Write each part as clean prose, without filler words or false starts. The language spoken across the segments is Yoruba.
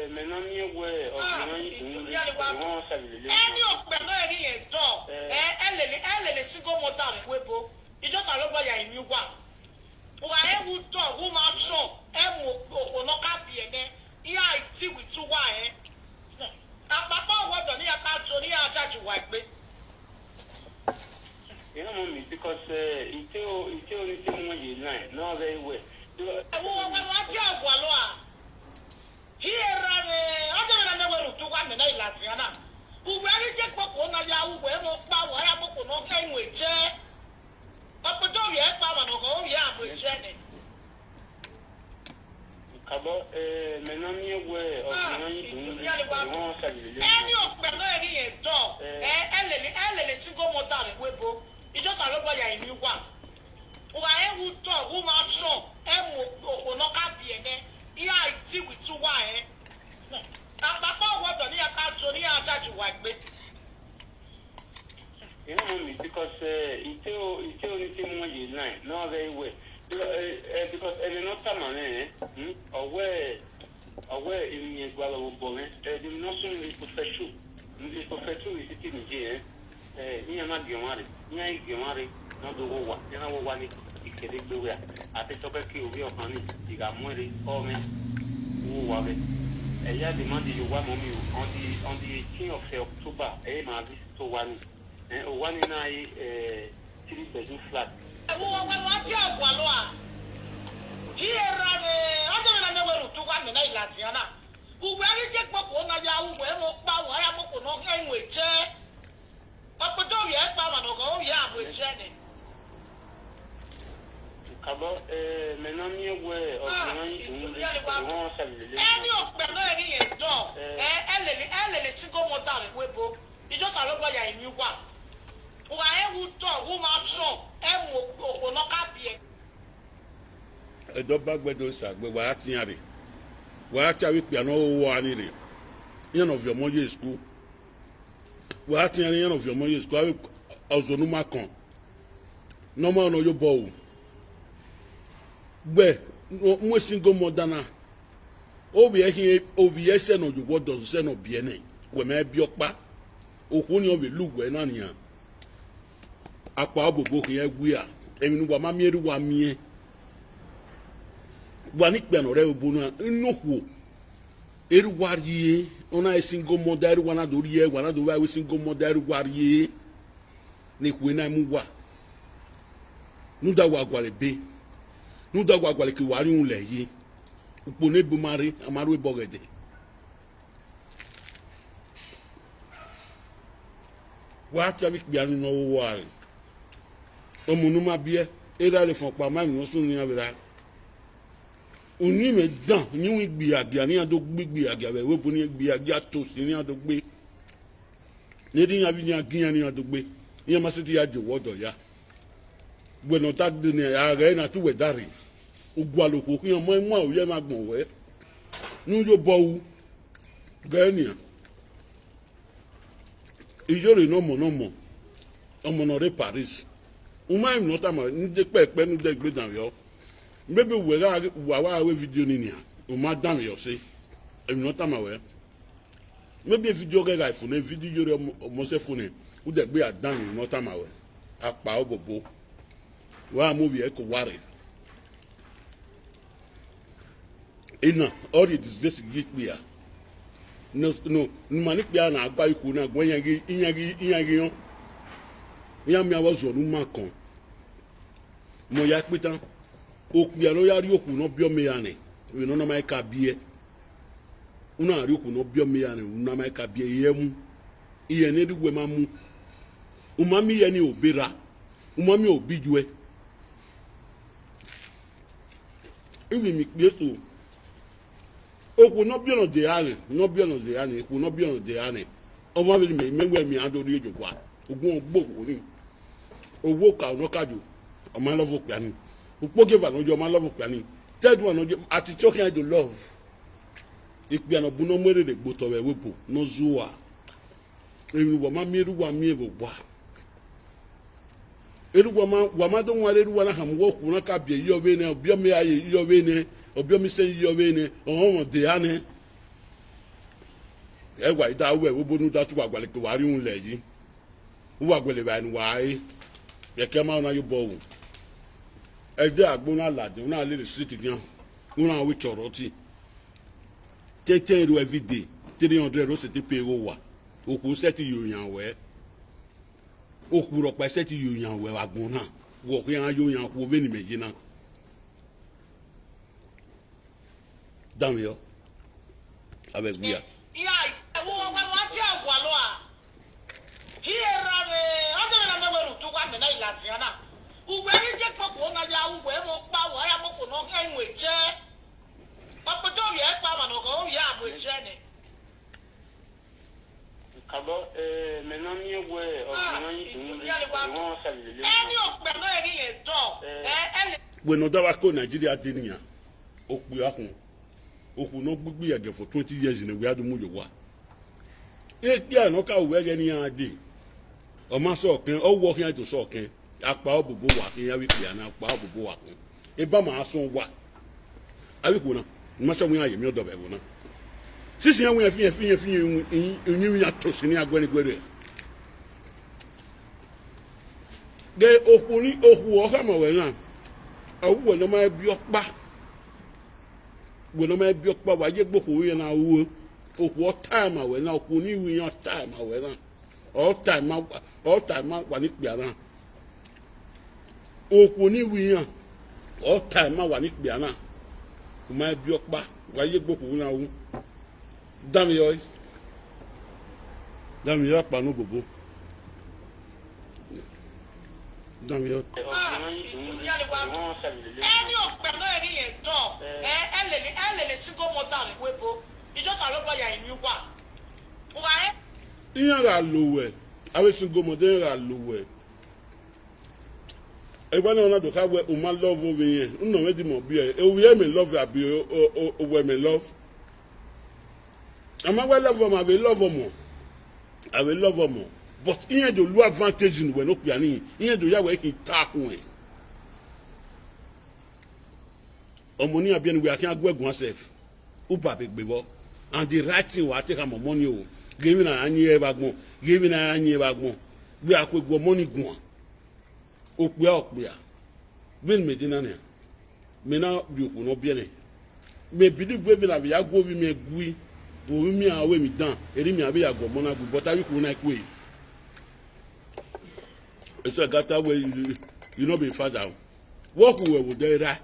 maintenant mieux ouais on s'allume any of them no any a dog elle single mother webo you just allow ya in you one wa e wu dog who ma show e mo no ka bi ene ya iti with two wa papa what do ni aka jo ni aja wa gbe you know mommy because it only thing when you line no very well wa ti agwa lo a here re ojo na we to wa na ilatiana uwe ari je popo na ya uwe mo pa wa ya popo no ka inwe je popo to ye pa ma no ko ye abo je ni kabo maintenant mieux ouais on s'allume any of them no any a dog elle single mother webo you just allow ya in you one wa e wu dog who ma show e mo no ka bi ene ya iti with two wa papa what do ni aka jo ni aja wa gbe you know mommy because it only thing when you line no very well because not permanent aware in your brother bon the notion is professional is sitting here ni ama gemare ni gemare no do wa na wo wa ni ikede do ya ati to ke obi okani diga muere o me wo wa be eya demand you wa mommy on the 18th of October ma visit to one one na 3 bedroom flat wa ti agwa lo a here re ojo na we to wa na ilatiana uwe ari je popo na ya uwe mo pa wa ya popo no ka inwe je opoto ye pa ma no ko ya abo je ni kabo maintenant mieux ouais on s'allume any of them no any a dog elle single mother webo you just allow ya in you one wa e wu dog who ma show e mo no ka bi edo bagbedo sagbe wa atiare wa acha wi pe no wo ani re yan of your moye school wa atiare yan of your moye school ozonu makon no ma no yo bo gbe mo single mother na obi e se no you what does se no bi ene we me bi opa okun ni o be luwe na niyan apa obobo kan ye gwi a emi nu wa ma mi eri wa mi wani kpeno re obunu nnukwu eri wariye ona single mother eri wana do riye wana do wa single mother eri wariye ni ku na mu wa nuda wa gwale be nuda wa gwale ki wari unle yi upo ne bu mari amaru ebogede wa ta bi gba ni no wo wa omunu ma bie era le fon pa ma mi no sun ni avera oni me dan ni wi gbi agia ni ado gbigbi agia we wo ni gbi agia to si ni ado gbe ni di yan bi yan gian ni ado gbe ni ma se ti ya jo wodo ya gbe no ta de ni are na tu we dari ogwa lo ko yan mo o ye ma gbon we nu yo bo wu gania ijore no mo omo no re Paris o ma im no ta ma ni de pepe nu de gbe dan yo maybe we wa video ni nia o ma dan yo se im no ta ma we maybe video ga ga fun video yore mo se fun o de gbe adan ni no ta ma we apa obobo wa movie e ko ware ina all it is this gikpia no manik bia na agba iku na gbo yan gi yon ya mi awozo nu makon mo ya pitan okpia lo ya ri oku no bio me ya ni we no na mai ka bie una ri oku no bio me ya ni una mai ka bie yemu iye ne digwe mamu umami ye ni obera umami obijwe iwi mi kpeso oku no bio no de ani oku no bio no de ani o ma bi me mi adori ejogwa ogun ogbo ni owo ka no kaju o ma love okpia ni upo give an ojo ma love okpia ni third one ojo ati choking to love ikpia no bu no mwere de gboto we wepo no zuwa ewu wa ma meru wa mi ebo gba eru wa ma don wale eru wa na ham wo ku na ka bie yo we ne obio me aye yo we ne obio mi sen yo we ne o mo de ane ewa ida we wo bonu da tu agwale ke wari un leji wo agwele ba ni wai ye ke ma na yo bo wu e de agbona lade una le street gan una we choroti tete ru every day 300 ro se te pe wo wa oku se ti yoyan we oku ro pa se ti yoyan we agbona wo ko yan yoyan ko ve ni meji na dam yo avec bia ya wo wa ti agwalo a hiera re adere na meru tu kwa na ilatiana ugwe ni je popo na ya ugwe mo pa wo ya mo ko no enwe je opoto ye pa ma no ko ya abo je ni kabo maintenant ni we on salile eni okpe no eri ye do ele we no da wa ko Nigeria deniya okpu akun oku no gbigbi yage for 20 years in we adu mu yo wa e kia no ka we ye ni ade o ma so kan o wo kan to so kan apa obobo wa kan ya wi pia na apa obobo wa kan e ba ma so wa abi ko na ma so mu aye mi odo be bo na sisi yan we fi yin ya to si ni agwani gwere ge okuni oku o fa mo we na owo no ma bi opa gbono ma bi opa wa je gboko we na wo oku o time awe na okuni wi yan time awe na all time wa ni pe ara okuni wi yan all time wa ni pe ara ma bi opa wa je gboko na wo dam yo pa no bobo dam yo eni okpe no eri ye do ele single mother webo just alogba ya inu kwa wa iyan ra lowe awe single mother ra lowe e ba na do ka we o ma love over yen nno me di mo bi e o we me love abi o we me love ama we love am abi love am I will love more but iyan do lu advantage in we no pia ni iyan do ya we ki ta kun e omoni abi ni we akin agwegun self u ba be gbebo and the right thing wa take am money o give na anyi e bagbon we akwegwo money gun opia bin medina ne me na bi oku no bi ne me bidi gwe bi na bi agwo bi me gui bo mi awe mi dan eri mi abi agwo mo na gbu but abi ku na ikwe eso gata we you no be father work we wo dey right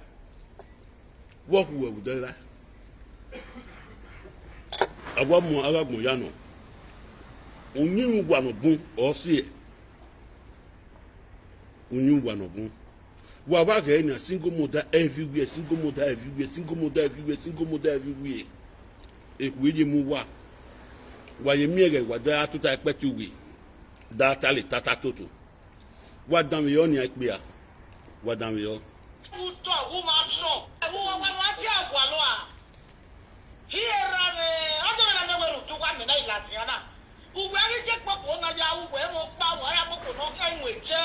agwa mo agagun ya no onyin gwa no bun o si e onyin gwa no bun wa ba ga na single mother everywhere ekweje mu wa ye miege wa da tuta petu wi da tali tata toto wa dan yo ni akpia wa dan yo uto wu ma so wa ti agwalo a hiera re adere na meru tu kwa na ilatiana ugwe ri je popo na ya ugwe mo pa wo ya popo no enwe je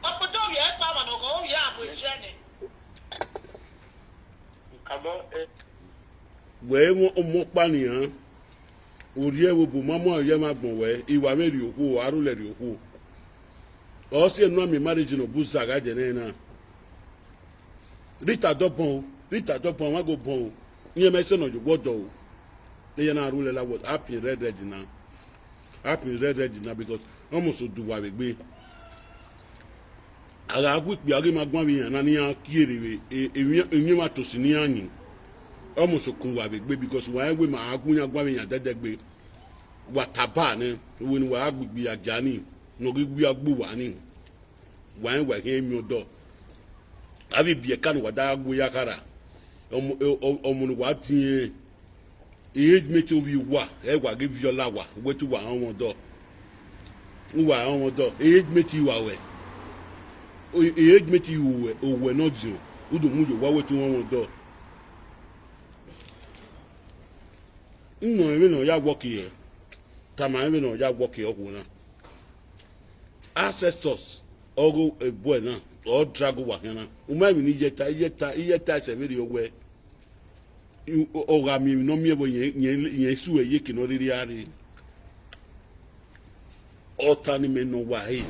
opoto ye pa ma no ko ye abo je ni kabo we mo paniyan ori ewo bo mama ye ma gbon we iwa meri oku arule ri oku o se nu mi marriage no buza ga je na rita do bon wa go bon iye me se no jo gbodo o iye na arule la was happy red na because almost do wa gbe ara agui pe ari ma gbon bi yan na ni an kiere we emi ma to si ni anyin almost kun wa gbe because wa we ma agunya gwa bi yan dedegbe wa taba ni wo ni wa agbegbe ajani no gbe agbo wa ni wa ke mi odo abi bi e kan wa da agbo yakara omo ni wa tin age mate obi wa e wa give viola wa wetu wa awon do age mate wa we age mate you we no dio udo mu yo wa wetu won do nno ebe no ya work here tama ebe no ya work here okuna ancestors ogo ebo na o drago wa kana umami ni yeta se very ogwe oga mi no mi ebo yen su eye ki no riri ari ota ni me no wa he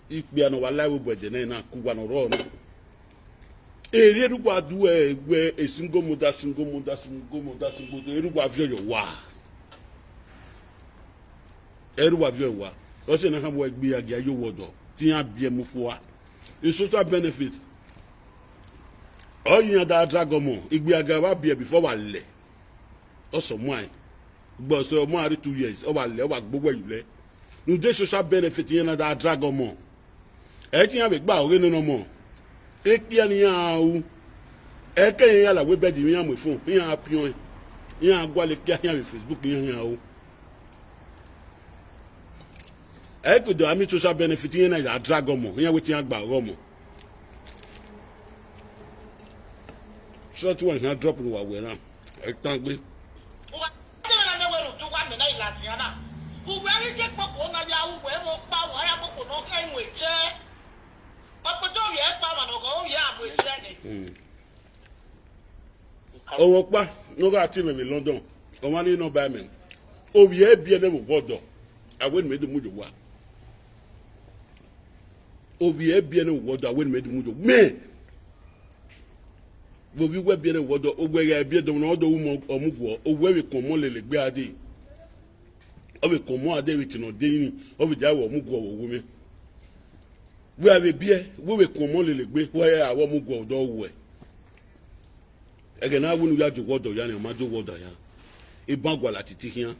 ikpe no wa lawo bode na ku wa no ro no eri erugwa du egbe esingo muda erugwa vyo yo wa erugwa vyo wa o se na kan wo egbe agia yo wodo ti an bie mu fo wa the social benefit oyin da dragomo igbe aga wa bie before wa le o so mo ai gbo so mo ari 2 years o wa le o wa gbogbo yule nu de social benefit yin da dragomo e ti an be gba ore no mo eki ani yawo eke yin yala we bedi mi am phone yin apion yin agwale ki yan Facebook yin yawo e ko do ami social benefit yin na da dragomo yin we ti an gba romo short one can drop in wa we na e tan gbe wa je na me we ru tu wa me na ilati ana u we ri je popo na ya u we mo pa wa ya popo no kai we je ọpọtọ yẹ pa manogo o yẹ abo ejire ni owo pa no ga ti me London o wa ni no ba me o ye bi ele wo godo awen me de mujo wa o ye bi ele wo godo awen me de mujo me bo bi we bi ele wo godo o gbe ya bi do no do mo omugo o we we kon mo lele gbe ade o we kon mo ade we ti no de ni o bi ja wo omugo wo wo me we have bie we we kon mo lele gbe wo ya awo mugo odo wo ege na wonu ya jogo odo ya ni ma jogo odo ya iban gwala titi hian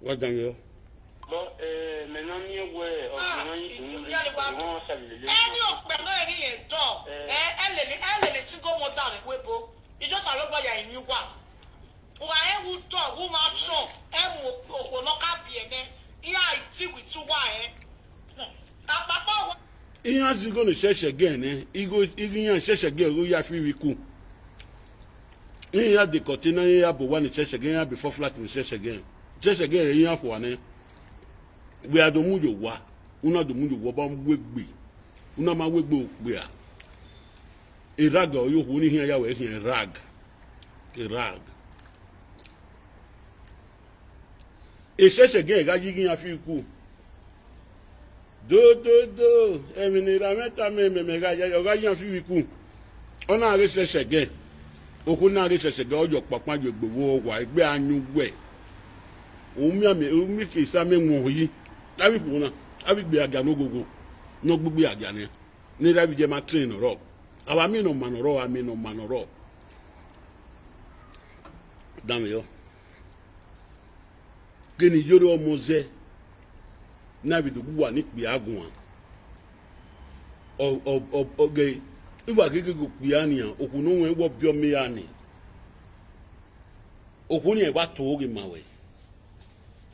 wa dan yo bon maintenant ni we o ni won sa le ẹni ọpẹ náà ní yẹn dọ ẹlẹlẹ tí kò mọ dáre wébo ìjọba ló gbọyà ìní wà wà ẹ wù dọ wù máa tún ẹ mú òkò náà kábì ẹ nẹ ìyá ìtì wì tún wà ẹ àpapọ̀ wà. iyan ti go no sese gen iyan sese gen ro ya fi wi ku iyan de container ya bo wa ni sese gen ya before flat ni sese gen iyan fo wa ne we adomu yo wa una do mu yo wo ba wegbe una ma wegbe ogbe a iraga yo hu ni hian ya we hian rag sese gen ga yigi yan fi ku do eminira meta me ga yan fi ku ona re sese gen oku na re sese gen ojo papa jo gbowo wa egbe anyu gbe o mi ki sa me won yi abi ku na abi gbe aga no gogo no gbugbe aga ni da bi je ma train ro awa mi no man ro dame yo geni yoro omoze na bi do wa ni pe agun oge iba gege go pe aniyan okun no wen wo bi o mi ani okun ni e ba to oge mawe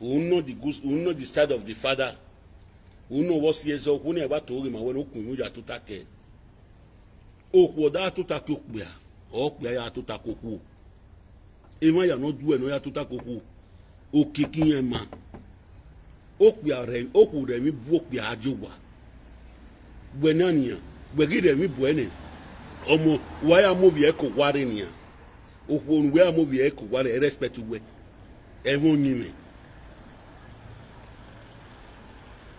who know the side of the father who know what years okun ni e ba to oge mawe no kun mu ya to take oku da to take okpe a o pe ya to take oku e ma ya no du e no ya to take oku okiki yen ma okpe are oku re mi bu okpe ajowa gbenania gbegi re mi bu ene omo wa ya mo bi e ko ware nia oku onu we ya mo bi e ko ware respect we evon ni me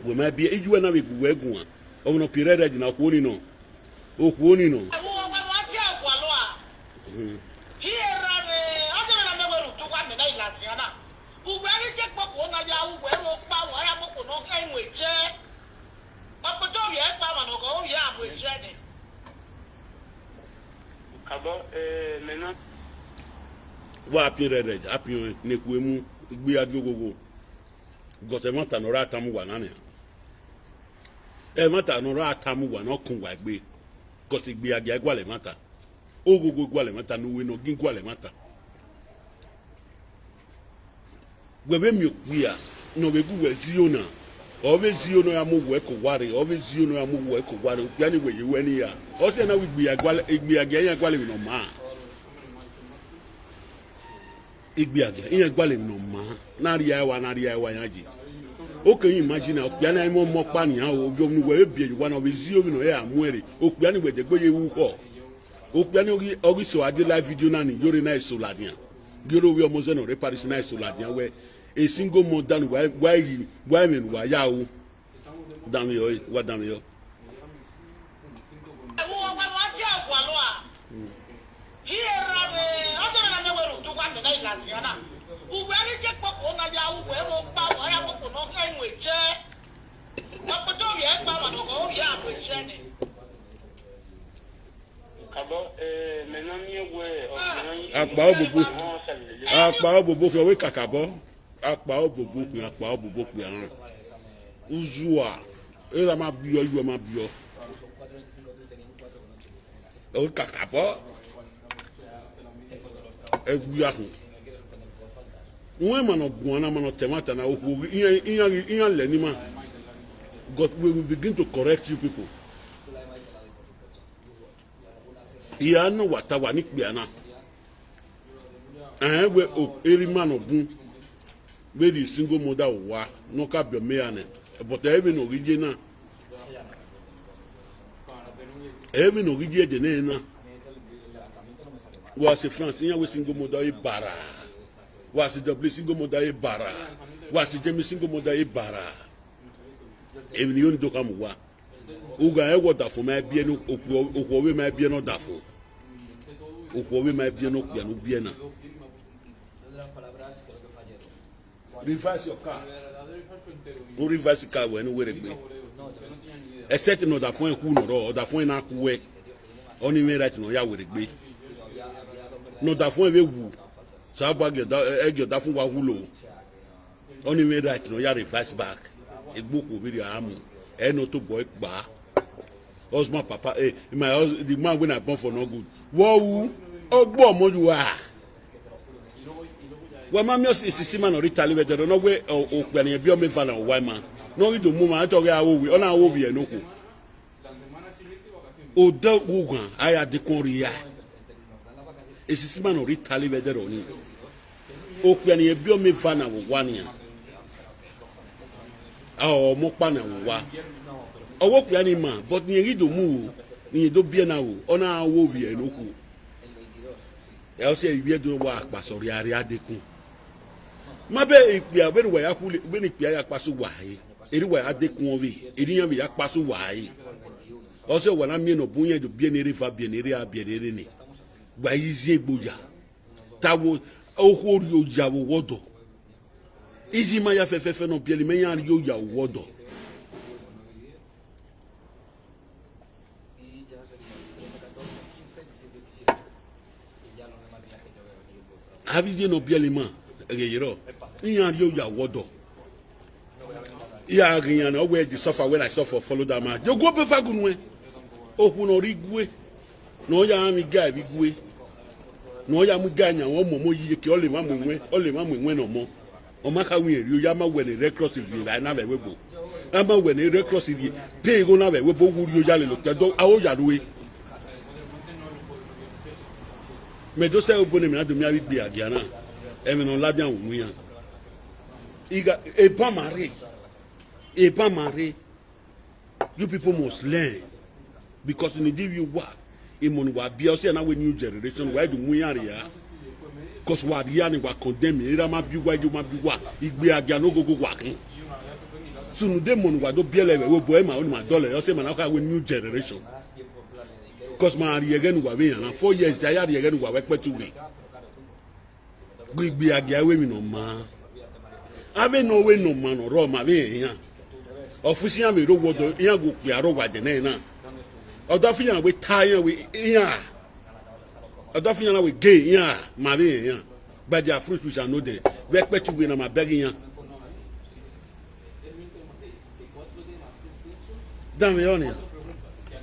we ma bi ejuwe na we gu we gun a omo no period na ku oni no oku oni no awo wa ti agwa lo a here re ojo na me we ru tu wa me na ilati ana ugbe ri je popo na ya ugbe mo pa wa ya popo no kai we je ọpọtọ yẹ pa manogo o yẹ abo ejire ni abo maintenant wa period apion ne ku emu igbe agogogo gote mata no ra tamu wa nane mata no ra tamu wa no kun wa gbe ko ti gbe age gwale mata ogogo gwale mata no we no gin gwale mata gwebe mi okpia no be gu we ziona ove ziona ya mo we ko ware ove ziona ya mo we ko ware okpia ni we ye we ni ya o se na we gbe age yan gwale mi no ma igbe age yan gwale mi no ma na ri ya wa yan ji o kan imagine okpia na mo pa ni an o jo mi we bi e wa na we ziona no ya mu ere okpia ni we de gbe ye wu ko o piano ori so ade live video na ni yori na so ladian gero we omo zeno reparis na so ladian we a single mother why men wa ya o dam yo wa dam yo akpa obobo ko we kakabo akpa obobo pe an uzua era ma bio yu ma bio o kakabo eguya ho wọ́n ma no buana ma no temata na oku iyan le ni ma God will begin to correct you people. Iya no watawa ni pe ana we o eri man ogun we the single mother wa no ka be me ane but even original de na was a France in we single mother e bara was the double single mother e bara was the James single mother e bara even you do come wa uga e water for my bien okwo we my bien no dafo okwo we my bien no bia no bien na reverse your car o reverse car when we regbe except no da fun ku no ro da fun na ku we oni me right no ya we regbe no da fun we wu so agba ge da fun wa wulo oni me right no ya reverse back egboku bi amu no to boy gba husband papa the man when I born for no good wo ogbo mo you are wa ma mi o 16 man o ritali we do no we o pe ni bi o me vala o wa ma no ri do mu ma to re awo wi ona awo wi e no ko o da wugan aya de kon ria 16 man o ritali we do ni o pe ni bi o me vala o wa ni mo pa na wo wa owo pe ani ma but ni ri do mu o ni do bia na wo ona awo wi e no ko e o se iwe do wa pa sori ari adekun mabe ipia be wa ya ku be ni pia ya pasu wa yi eri wa adekun ovi eri yan bi ya pasu wa yi o se wa na mi no bunye do bia ni ri fa bia ni ri a bia ni ri ni gba izi egboja tawo ohori oja wo wodo izi ma ya fefefe no bia li me yan ri oja wo wodo Avi no bielima egeyero iyan ri oya wodo iya agiyan no we the suffer when I suffer follow that man you go be fagunwe ohun no ri gwe no ya mi ga bi gwe no ya mu ga nya won momo yiye ke o le ma mu enwe no mo o ma ka wi eri o ya ma we ni red cross vi la na be webo ama we ni red cross vi pe go na be webo wuri o ya le lo pe do awo ya ruwe me do say obone mi na do mi abi gbe agiana emi no ladian wu yan iga e ba mare you people must learn because in give you work imoni wa bia o say na we new generation why do mu yan ya cause wa ria ni wa condemn ira ma bi wa ju ma bi wa igbe agia no gogo wa kin sunu de moni wa do biele we bo e ma oni ma dollar o say ma na ka we new generation cause ma ri again wa we yan 4 years ya ri again wa we petu we igbe agia we mi no ma ave no we no ma no ro ma we yan official me ro wodo yan go pe aro wa de na odafiyan we tayan we yan odafiyan na we gay yan ma we yan but their fruit we shall know them we petu we na ma beg yan dan we on yan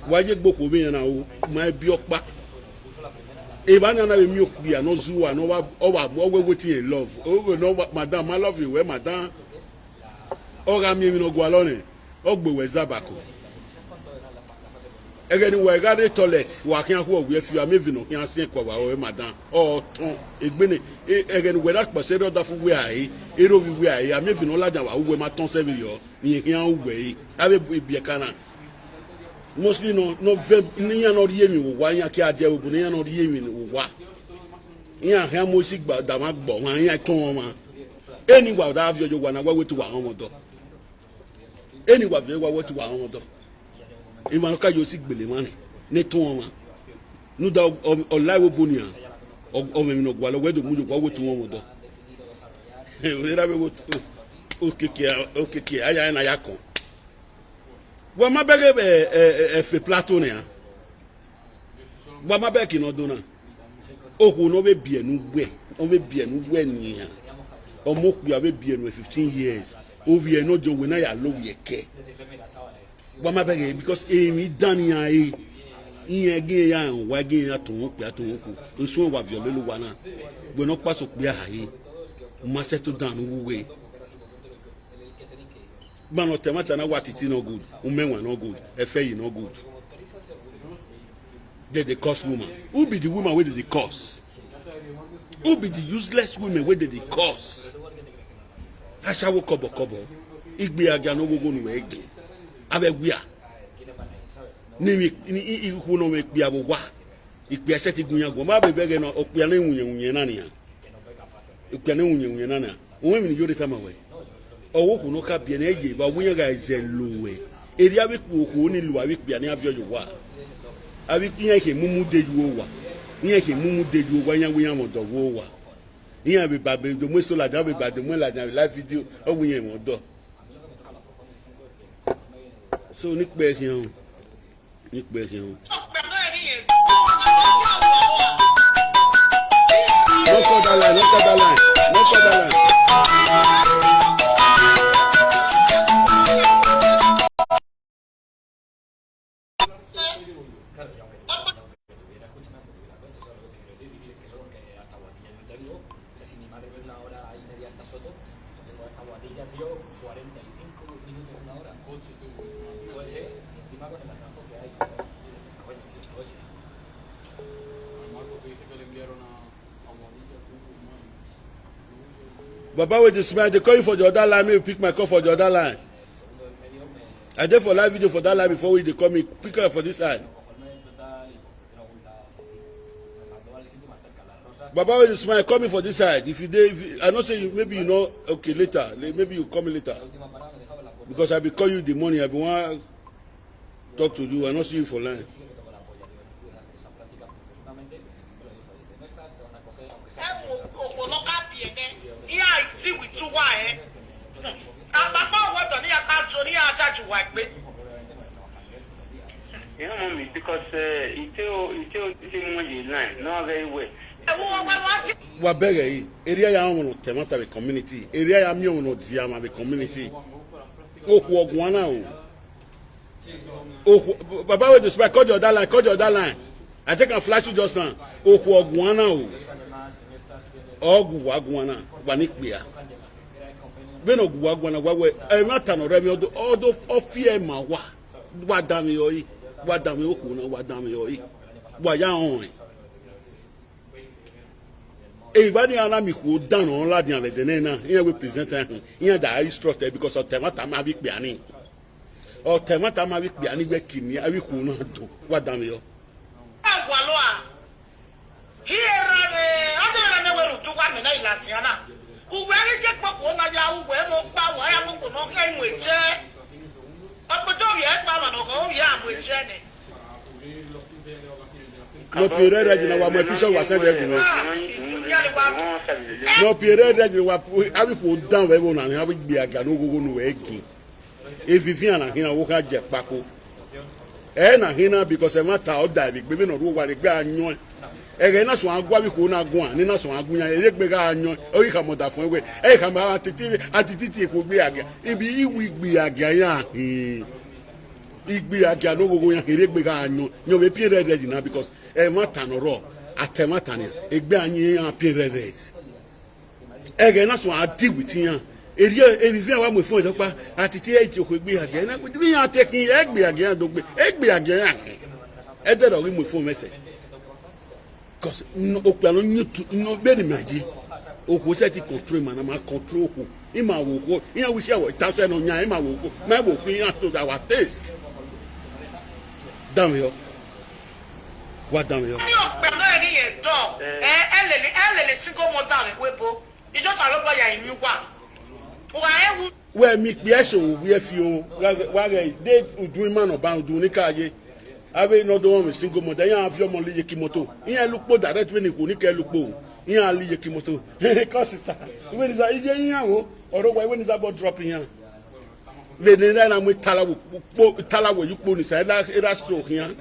waje gboko be yan na o ma bi opa e ba na na we mi okpi no zuwa no wa o we wetin in love o no madam I love you we madam o ga mi no go alone o gbewe zabako egeni we ga de toilet wa kan ho we fi amevi no kan sin kwa wa we madam o ton egbene egeni we that pese do da fu we ai ero we ai amevi no laja wa we ma ton se vi yo ni kan we ave bi kana mostly no vem ni ya no rie mi wo wa ya ki ade obu ni ya no rie mi wo wa ya ha mo si gba da ma gbo wa ya ton ma eni wa da avio jo wa na wa wetu wa won do eni wa vi wa wetu wa won do imanu ka yo si gbele ma ni ton ma nu da o laiwo bonia o me mi no gwa lo wedo mu jo wa wetu won do e ra be wetu okeke aya na ya kon wa ma bege fe plateau ne wa ma bege no do na oku no be bienu gbe o be bienu gbe ni ya o mo ku ya be bienu 15 years o vie no jo we na ya lo ye ke wa ma bege because emi dan ya iye ge ya wa ge ya to ku o so wa viole lo wa na we no paso pe aye ma settle down we man o temata na what it no good umenwa no good efe no good they curse woman who be the woman wey dey curse who be the useless women wey dey curse asawo kobo igbe aga no gogo nu ege abegwia ni ihu no me pe abogwa ipe ase ti gunya go ma bebege no opia na nwunye na ne ya opia na nwunye na na onwe mi ni yore tamawe owo ku no ka bia na eje ba wunya ga zelowe eri abi ku oku ni lu abi bia na avio yo wa abi kiyan ke mumu deju wa iyan ke mumu deju wa yan wunya mo do wo wa iyan be ba be do mo so la da be ba de mo la jan live video o wunya mo do so ni pe kiyan no call that line Baba with the smile, they call you for the other line, maybe pick my call for the other line. I did for live video for that line before they call me, pick up for this line. Baba with the smile, call me for this side. If I don't say maybe you know, okay, later, maybe you call me later. Because I be call you the morning, I be want talk to you, I not see you for line. You know, mommy, because it's line, not very well. Wabere area ya wono temata be community area ya mi wono diama be community oku ogwana o baba with the spec call the other line I take a flash you just now oku ogwana ogu wagwana wanikbia beno ogu wagwana wawe e mata no remi odo ofie ma wa dami yoyi wa dami oku na wa dami yoyi wa ya on Everybody ala mi ko down on la dian le denena here we present here that instructed because of temata ma bi pe ani o temata ma bi pe ani gbe kini abi ko na to wa dan yo agwalo a here de odere na we rutu kwa me na ilatiana ugwe ri je popo na ya ugwe mo pa wa ya mo no ka imu eje opoto ye pa ma no ko ya mu eje ni no period na wa mo episode wa send e no period wa abi ko down we na abi gbe aga no gogo no we kin if you na hina wo ka je pako na hina because e ma ta o da bi gbe no ro wa le gbe anyon ere na so agwa bi ko na gun ani na so agun yan ere gbe ga anyon o yi ka mo da fun ewe e ka ma atiti ko gbe aga ibi iwi gbe aga yan igbe aga no gogo yan ere gbe ga anyon nyo be period na because e ma ta no ro atemata ni egbe anyi an period ege na so adi with yan eri ebi wa mo fun edopa atiti e ti okegbe age na bi yan tekin egbe age yan dogbe egbe age yan e de ro mo fun mese cause no opelo no be ni maji oku se ti control man ma control oku ima wo ko yan wi se wo ta se no yan ima wo ko ma wo ko yan to our taste damn yo. What damn yo? Ni ọ̀pẹ náà ni yẹn dọ̀. Ẹ lè single mother rẹ̀ wébo. Ìjọba àlọ́gbọ́ ya ìní wà. Wà ẹ́ wú. Where me pièce o we fio wa de udu man oba udu ni kaaye abe no do one single mother yan afio mo le yekimoto yan lupo direct we ni ko ni ke lupo yan ali yekimoto ko sister we ni za ije yan wo oro wa we ni za bo drop yan we ni na mu talawo yupo ni sa era stroke yan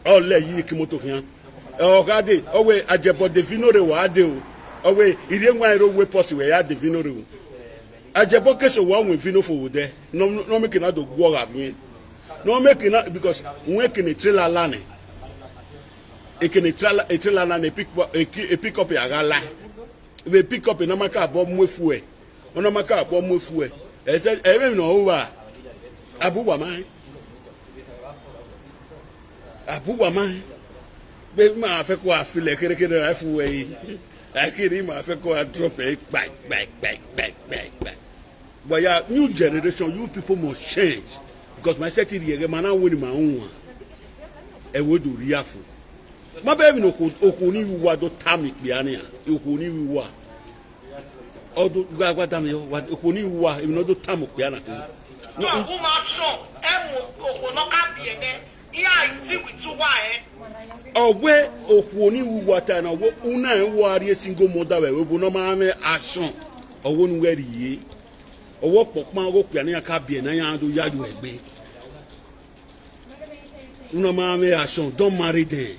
o le yekimoto yan o ka de o we ajebo de vino re wa de o owe ire nwa iro we posi we ya de vino re ajebo keso wa won vino fo de no make na do go ga bien no make na because we can trailer lane e can trailer lane pick up ya gala we pick up na maka abo mwefu e ona maka abo mwefu e say e no over abu wa man be ma fe ko afile kere afu we I can't even drop a back. But yeah, new generation, you people must change. Because my set here, man, I'm winning my own one. And we do reafu. My baby no okuni wa do tamik biania. Okuni wa. Odo gwa dam yo wa okuni wa e no do tamik biana. No, who ma chon e no ka biene. Yeah, it with two why. Owe okwoni wuwata na wo una enwari single mother we bu no ma me action owo nu weri yi owo popon owo pia na ka bie na yan do yadu egbe una ma me action don't marry them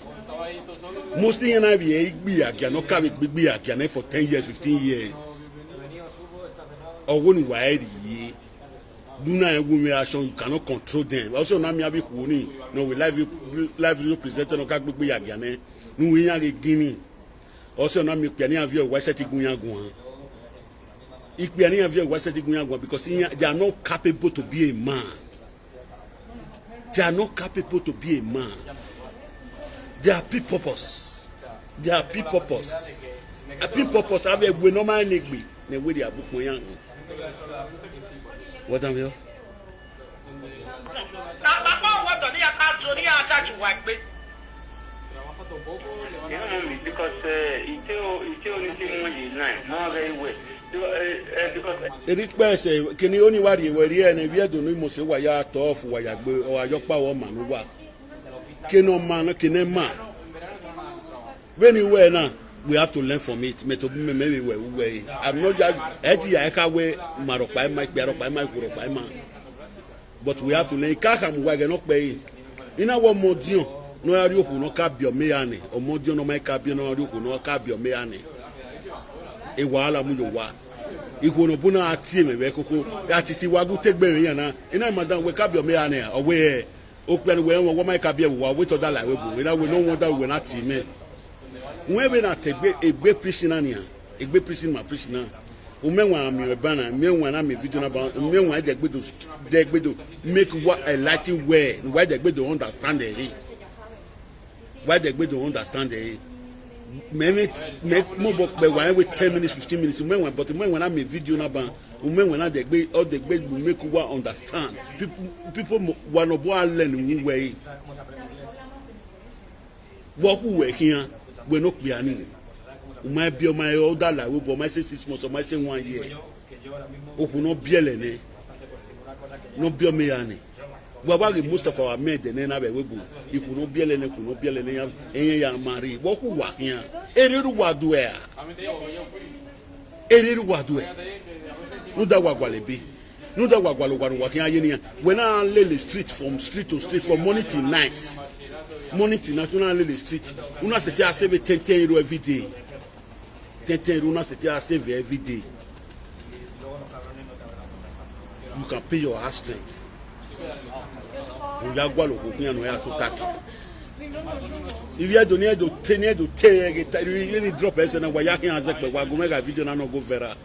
mostly na be igbi akia no ka be gbigbi akia na for 10 years 15 years owo nu weri yi do na egwu action you cannot control them also na me abi kuoni no we live you presenter no ka gbegbe ya giane nu wi yan ge gini also na me pe ni avio wa set gun yan gun ipe ni avio wa set gun yan gun because they are not capable to be a man. They are not capable to be a man. They are people purpose. A people purpose have we no man negli ne we dia book mo yan. What am you? Because Eric Bese, can you only worry where here and we don't know most why ya tough why ya go or your power man who are. Can no man, can a man. When you were now, we have to learn from it. Maybe we I'm not just I can't wear Marok by my Barok by my Guru by man. But we have to learn Kakam wagon up by in our modion. No, you no cap your meane, or modion no make up your no, you no cap your meane. A wala muwa. Iguno buna team, a coco, that it wagu take Beriana, and I madam wake up your meane, away. Open where one might be wait to that like we know what that we're not team. When we not a great prisoner, a great prisoner, my prisoner. Umewa mi ebana mewa na me video about mewa de gbedo make what I like it wear why the gbedo understand it why the gbedo understand it make mo book be one with 10 minutes 15 minutes umewa but umewa na me video na ban umewa na de gbe all the gbedo make what understand people wa no bo learn we way what we here we no be ani my be my older la we bo my 6 months or my 1 year oku no biele ne no be me yani we ba most of our men de na be we bo iku no biele ne enye ya mari wo ku wa fian eriru wa do e no da wa gwalebe no da wa gwalo wa kian aye ni we na lele street from street to street from morning till night national lele street una se ti a save 10 euro every day 10 euro c'était à save every day. You can pay your house rent. You ya gwa lo kokunya no ya to tak. If you donate do 10 you drop ese na wa ya kin azekpe wa go make a video na no go viral.